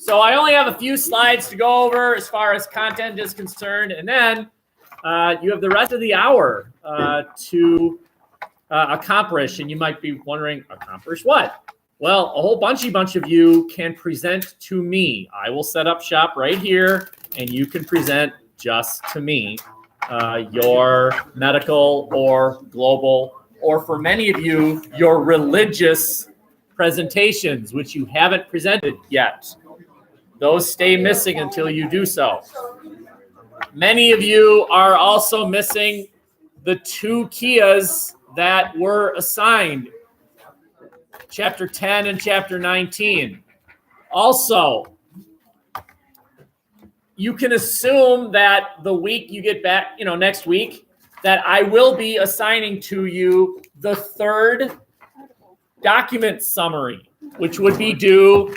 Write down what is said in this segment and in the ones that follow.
So I only have a few slides to go over as far as content is concerned, and then you have the rest of the hour to accomplish. And you might be wondering, accomplish what? Well, a whole bunch of you can present to me. I will set up shop right here, and you can present just to me your medical or global, or for many of you, your religious presentations, which you haven't presented yet. Those stay missing until you do so. Many of you are also missing the 2 Kias that were assigned, Chapter 10 and Chapter 19. Also, you can assume that the week you get back, next week, that I will be assigning to you the 3rd document summary, which would be due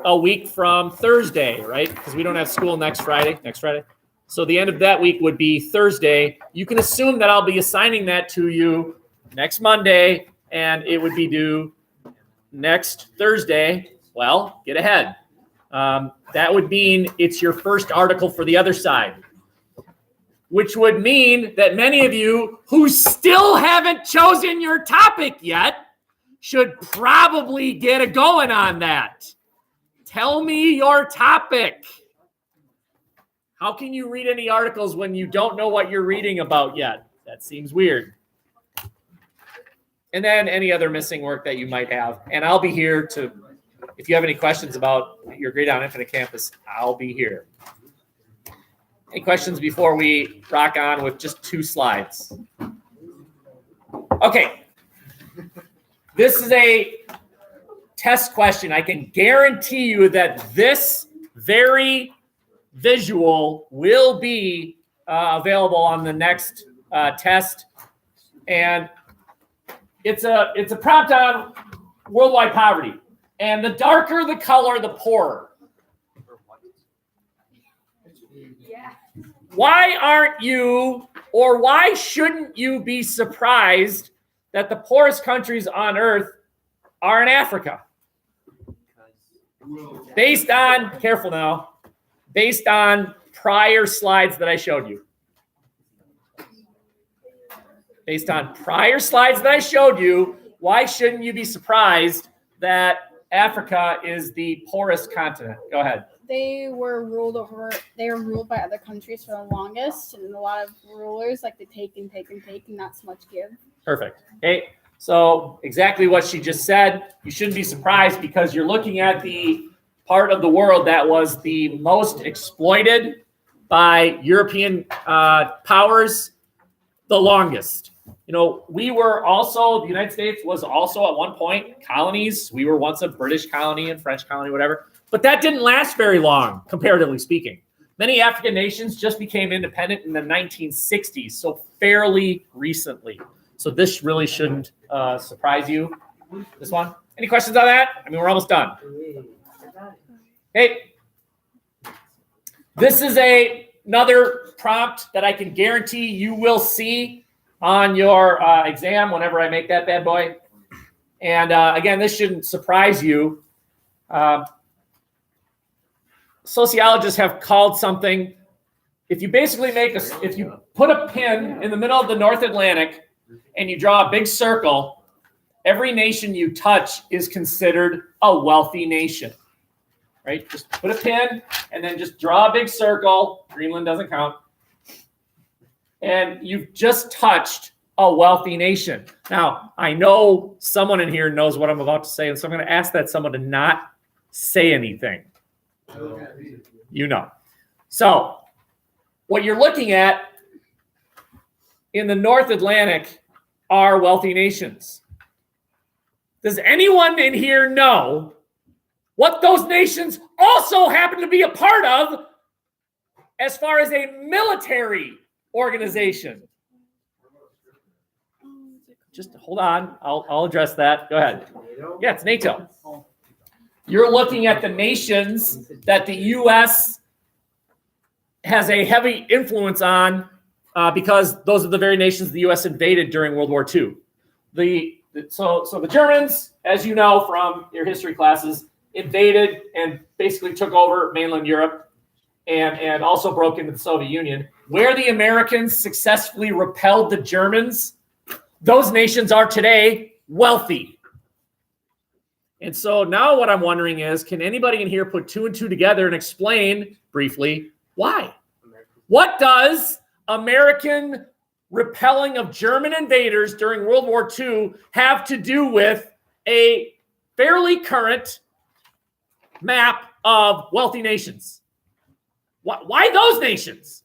a week from Thursday, right? Because we don't have school next Friday. So the end of that week would be Thursday. You can assume that I'll be assigning that to you next Monday, and it would be due next Thursday. Well, get ahead. That would mean it's your first article for the other side, which would mean that many of you who still haven't chosen your topic yet should probably get a going on that. Tell me your topic. How can you read any articles when you don't know what you're reading about yet? That seems weird. And then any other missing work that you might have. And I'll be here to, if you have any questions about your Grade on Infinite Campus, I'll be here. Any questions before we rock on with just 2 slides? Okay. This is a test question. I can guarantee you that this very visual will be available on the next test. And it's a prompt on worldwide poverty. And the darker the color, the poorer. Why aren't you, or why shouldn't you be surprised that the poorest countries on earth are in Africa? Based on prior slides that I showed you. Based on prior slides that I showed you, why shouldn't you be surprised that Africa is the poorest continent? Go ahead. They were ruled by other countries for the longest, and a lot of rulers like to take and not so much give. Perfect. Okay. So exactly what she just said. You shouldn't be surprised because you're looking at the part of the world that was the most exploited by European powers the longest. We were also, the United States was also at one point colonies. We were once a British colony and French colony, whatever. But that didn't last very long, comparatively speaking. Many African nations just became independent in the 1960s, so fairly recently. So this really shouldn't surprise you. This one. Any questions on that? I mean, we're almost done. Okay. This is another prompt that I can guarantee you will see on your exam whenever I make that bad boy. And again, this shouldn't surprise you. Sociologists have called something, if you basically if you put a pin in the middle of the North Atlantic and you draw a big circle, every nation you touch is considered a wealthy nation, right? Just put a pin and then just draw a big circle. Greenland doesn't count. And you've just touched a wealthy nation. Now, I know someone in here knows what I'm about to say, and so I'm going to ask that someone to not say anything. So what you're looking at in the North Atlantic are wealthy nations. Does anyone in here know what those nations also happen to be a part of as far as a military organization? Just hold on. I'll address that. Go ahead. Yeah, it's NATO. You're looking at the nations that the U.S. has a heavy influence on because those are the very nations the U.S. invaded during World War II. So the Germans, as you know from your history classes, invaded and basically took over mainland Europe and also broke into the Soviet Union, where the Americans successfully repelled the Germans, those nations are today wealthy. And so now what I'm wondering is, can anybody in here put 2 and 2 together and explain briefly why? What does American repelling of German invaders during World War II have to do with a fairly current map of wealthy nations? Why those nations?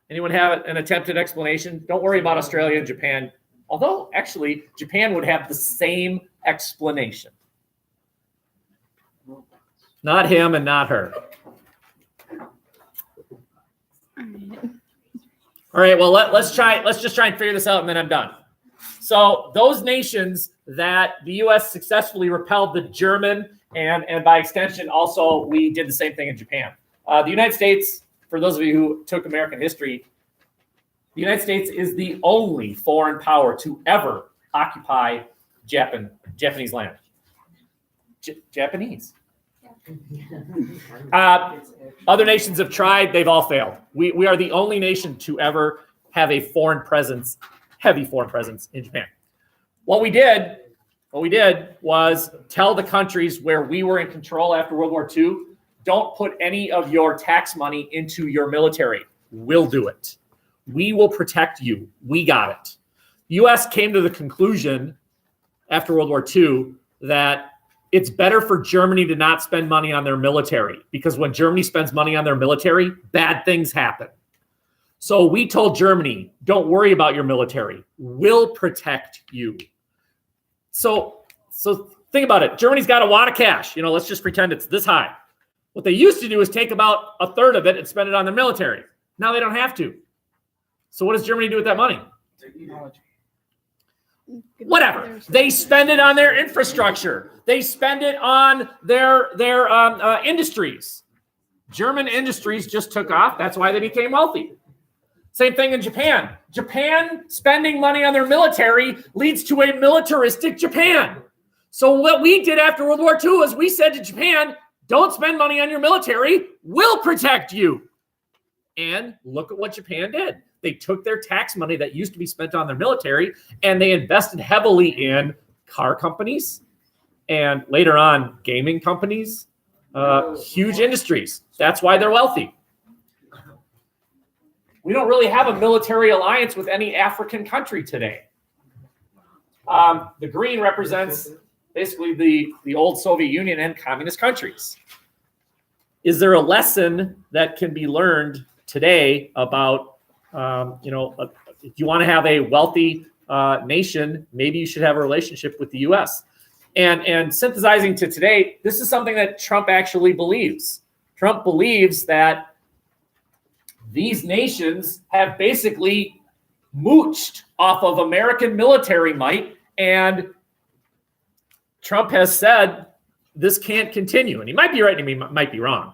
Anyone have an attempted explanation? Don't worry about Australia and Japan. Although, actually, Japan would have the same explanation. Not him and not her. All right, well, let's just try and figure this out, and then I'm done. So those nations that the U.S. successfully repelled the German, and by extension, also, we did the same thing in Japan. The United States, for those of you who took American history, the United States is the only foreign power to ever occupy Japanese land. Japanese. Other nations have tried. They've all failed. We are the only nation to ever have a foreign presence, heavy foreign presence in Japan. What we did was tell the countries where we were in control after World War II, don't put any of your tax money into your military. We'll do it. We will protect you. We got it. The U.S. came to the conclusion after World War II that it's better for Germany to not spend money on their military, because when Germany spends money on their military, bad things happen. So we told Germany, don't worry about your military. We'll protect you. So think about it. Germany's got a wad of cash. Let's just pretend it's this high. What they used to do is take about a third of it and spend it on their military. Now they don't have to. So what does Germany do with that money? Whatever. They spend it on their infrastructure. They spend it on their industries. German industries just took off. That's why they became wealthy. Same thing in Japan. Japan spending money on their military leads to a militaristic Japan. So what we did after World War II is we said to Japan, don't spend money on your military. We'll protect you. And look at what Japan did. They took their tax money that used to be spent on their military and they invested heavily in car companies and later on gaming companies, huge industries. That's why they're wealthy. We don't really have a military alliance with any African country today. The green represents basically the old Soviet Union and communist countries. Is there a lesson that can be learned today about, if you want to have a wealthy nation, maybe you should have a relationship with the U.S. And synthesizing to today, this is something that Trump actually believes. Trump believes that these nations have basically mooched off of American military might, and Trump has said this can't continue. And he might be right and he might be wrong.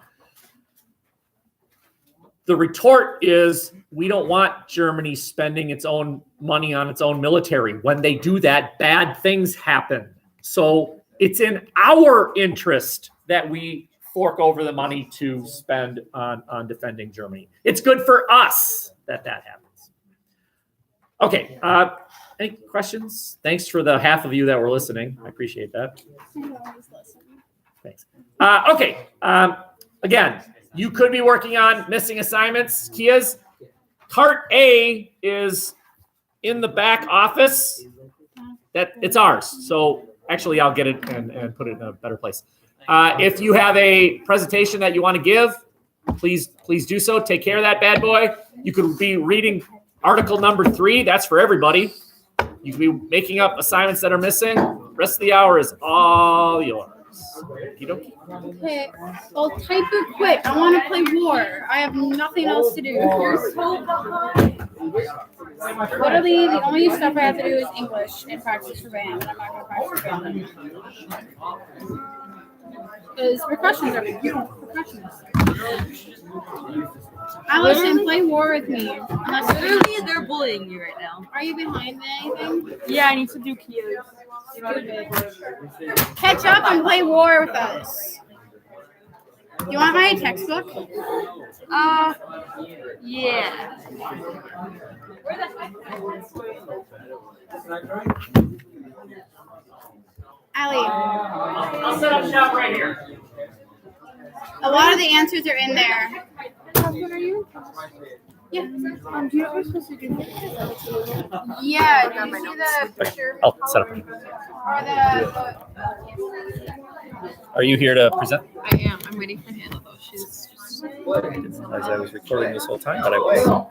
The retort is, we don't want Germany spending its own money on its own military. When they do that, bad things happen. So it's in our interest that we fork over the money to spend on defending Germany. It's good for us that happens. Okay. Any questions? Thanks for the half of you that were listening. I appreciate that. Thanks. Okay. Again, you could be working on missing assignments. Kias, Cart A is in the back office. That it's ours. So actually, I'll get it and put it in a better place. If you have a presentation that you want to give, please do so. Take care of that bad boy. You could be reading article number 3. That's for everybody. You could be making up assignments that are missing. Rest of the hour is all yours. Okay, well, type it quick. I want to play war. I have nothing else to do. You're so behind. Literally, the only stuff I have to do is English and practice for band. I'm not going to practice for band. Because percussions are percussionists. Allison, play war with me. Literally, they're bullying you right now. Are you behind anything? Yeah, I need to do cues. Catch up and play war with us. You want my textbook? Yeah. Allie, I'll set up shop right here. a lot of the answers are in there. What are you? Yeah. Do you know what we're supposed to do? Yeah, did you see the picture? I'll set up. Or the Are you here to present? I am. I'm waiting for Hannah though. She's just. As I was recording this whole time, but I was.